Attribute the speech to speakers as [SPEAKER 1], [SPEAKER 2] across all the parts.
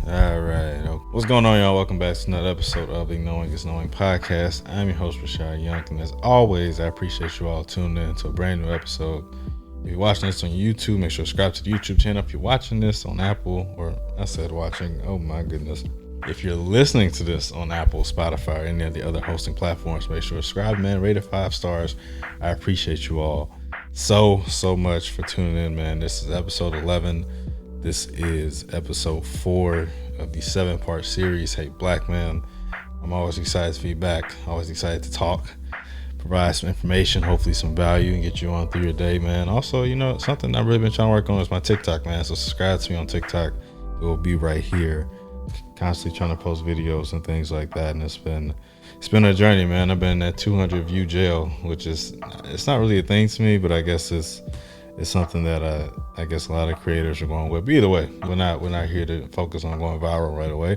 [SPEAKER 1] All right. What's going on, y'all? Welcome back to another episode of the Knowing is Knowing podcast. I'm your host, Rashad Young, and as always, I appreciate you all tuning in to a brand new episode. If you're watching this on YouTube, make sure to subscribe to the YouTube channel. If you're watching this on Apple, or I said watching, oh my goodness. If you're listening to this on Apple, Spotify, or any of the other hosting platforms, make sure to subscribe, man. Rate it 5 stars. I appreciate you all so much for tuning in, man. This is episode 11. This is episode 4 of the 7-part series, Hey Black Man. I'm always excited to be back, always excited to talk, provide some information, hopefully some value, and get you on through your day, man. Also, something I've really been trying to work on is my TikTok, man. So subscribe to me on TikTok. It will be right here. Constantly trying to post videos and things like that, and it's been a journey, man. I've been in that 200 view jail, which is, it's not really a thing to me, but I guess it's something that I guess a lot of creators are going with. But either way, we're not here to focus on going viral right away.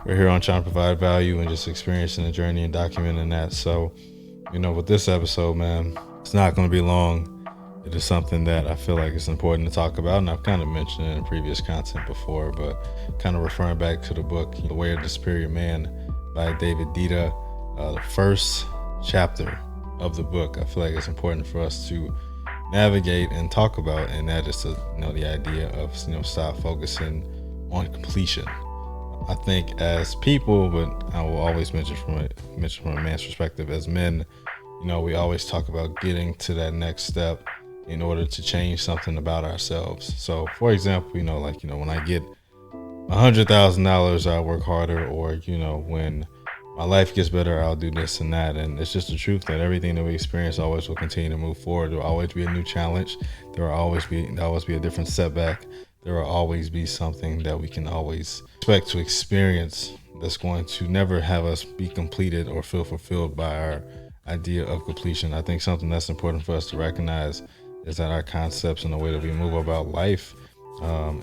[SPEAKER 1] We're here on trying to provide value and just experiencing the journey and documenting that. So, with this episode, man, it's not going to be long. It is something that I feel like it's important to talk about, and I've kind of mentioned it in previous content before, but kind of referring back to the book, The Way of the Superior Man by David Dita, the first chapter of the book. I feel like it's important for us to navigate and talk about, and that is the idea of stop focusing on completion. I think as people, but I will always mention from a man's perspective, as men, we always talk about getting to that next step in order to change something about ourselves. So for example, when I get $100,000, I work harder, or when my life gets better, I'll do this and that. And it's just the truth that everything that we experience always will continue to move forward. There will always be a new challenge. There will always be a different setback. There will always be something that we can always expect to experience that's going to never have us be completed or feel fulfilled by our idea of completion. I think something that's important for us to recognize is that our concepts and the way that we move about life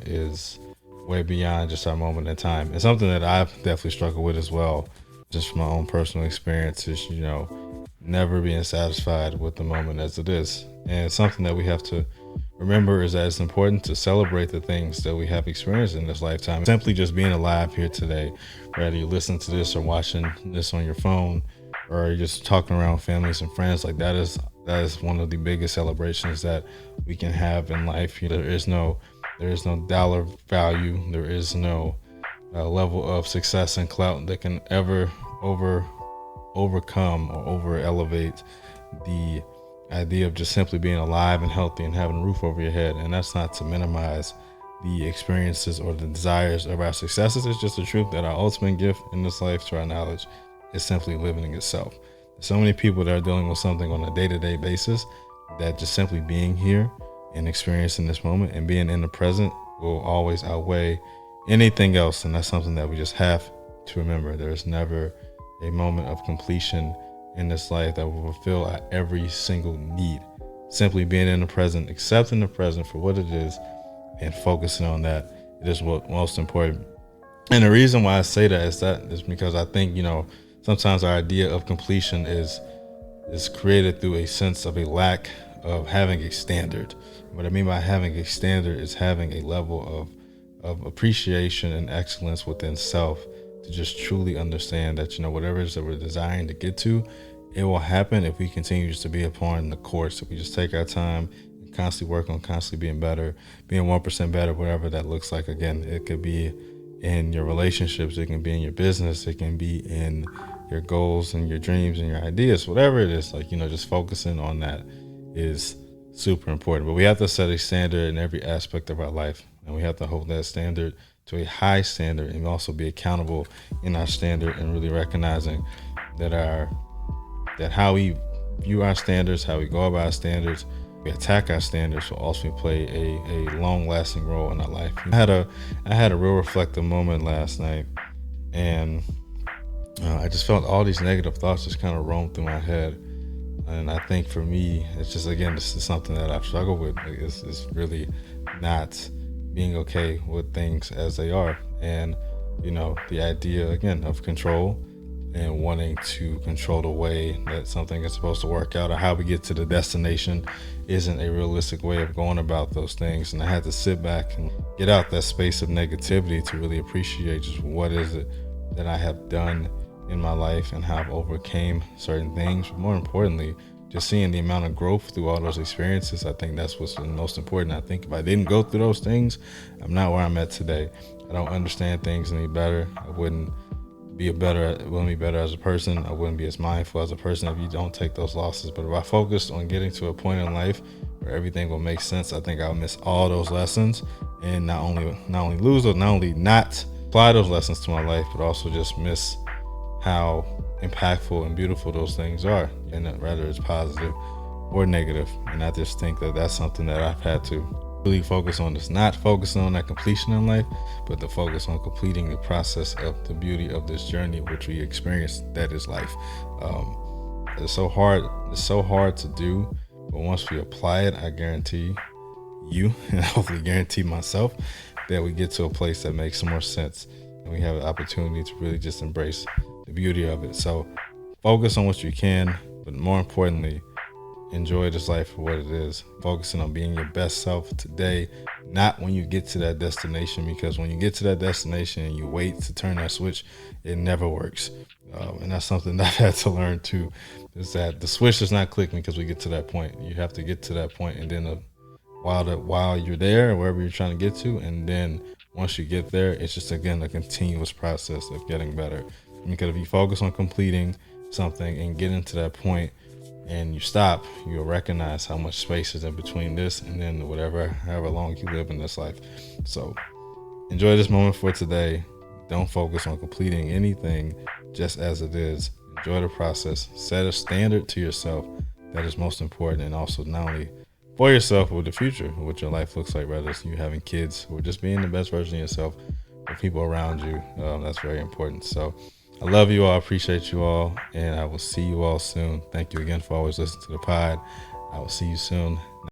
[SPEAKER 1] is way beyond just our moment in time. It's something that I've definitely struggled with as well, just from my own personal experiences, never being satisfied with the moment as it is. And something that we have to remember is that it's important to celebrate the things that we have experienced in this lifetime. Simply just being alive here today, whether you listen to this or watching this on your phone, or you're just talking around with families and friends, like that is one of the biggest celebrations that we can have in life. There is no dollar value. There is no level of success and clout that can ever overcome or over elevate the idea of just simply being alive and healthy and having a roof over your head. And that's not to minimize the experiences or the desires of our successes. It's just the truth that our ultimate gift in this life, to our knowledge, is simply living itself. There's so many people that are dealing with something on a day-to-day basis that just simply being here and experiencing this moment and being in the present will always outweigh anything else. And that's something that we just have to remember. There is never a moment of completion in this life that will fulfill our every single need. Simply being in the present, accepting the present for what it is, and focusing on that, it is what most important. And the reason why I say that is because I think, sometimes our idea of completion is created through a sense of a lack of having a standard. What I mean by having a standard is having a level of appreciation and excellence within self, to just truly understand that, whatever it is that we're desiring to get to, it will happen if we continue just to be upon the course. If we just take our time and constantly work on constantly being better, being 1% better, whatever that looks like. Again, it could be in your relationships, it can be in your business, it can be in your goals and your dreams and your ideas, whatever it is, just focusing on that is super important. But we have to set a standard in every aspect of our life, and we have to hold that standard to a high standard, and also be accountable in our standard, and really recognizing that how we view our standards, how we go about our standards, we attack our standards, will also play a long-lasting role in our life. I had a real reflective moment last night, and I just felt all these negative thoughts just kind of roam through my head. And I think for me, it's just, again, this is something that I've struggled with. It's really not being okay with things as they are. And, the idea, again, of control and wanting to control the way that something is supposed to work out or how we get to the destination isn't a realistic way of going about those things. And I had to sit back and get out that space of negativity to really appreciate just what is it that I have done in my life and how I've overcame certain things. But more importantly, just seeing the amount of growth through all those experiences. I think that's what's the most important. I think if I didn't go through those things, I'm not where I'm at today. I don't understand things any better. I wouldn't be better as a person. I wouldn't be as mindful as a person if you don't take those losses. But if I focused on getting to a point in life where everything will make sense, I think I'll miss all those lessons and not only lose those, not only not apply those lessons to my life, but also just miss how impactful and beautiful those things are, and whether it's positive or negative. And I just think that that's something that I've had to really focus on, is not focusing on that completion in life, but to focus on completing the process of the beauty of this journey which we experience, that is life. It's so hard to do, but once we apply it, I guarantee you and hopefully guarantee myself that we get to a place that makes some more sense and we have an opportunity to really just embrace the beauty of it. So focus on what you can, but more importantly, enjoy this life for what it is. Focusing on being your best self today, not when you get to that destination, because when you get to that destination and you wait to turn that switch, it never works. And that's something that I've had to learn too, is that the switch does not click because we get to that point. You have to get to that point, and then while you're there, wherever you're trying to get to, and then once you get there, it's just again a continuous process of getting better. Because if you focus on completing something and getting to that point and you stop, you'll recognize how much space is in between this and then however long you live in this life. So enjoy this moment for today. Don't focus on completing anything just as it is. Enjoy the process. Set a standard to yourself that is most important, and also not only for yourself, but with the future, what your life looks like, whether it's you having kids or just being the best version of yourself for people around you. That's very important. So I love you all. I appreciate you all. And I will see you all soon. Thank you again for always listening to the pod. I will see you soon.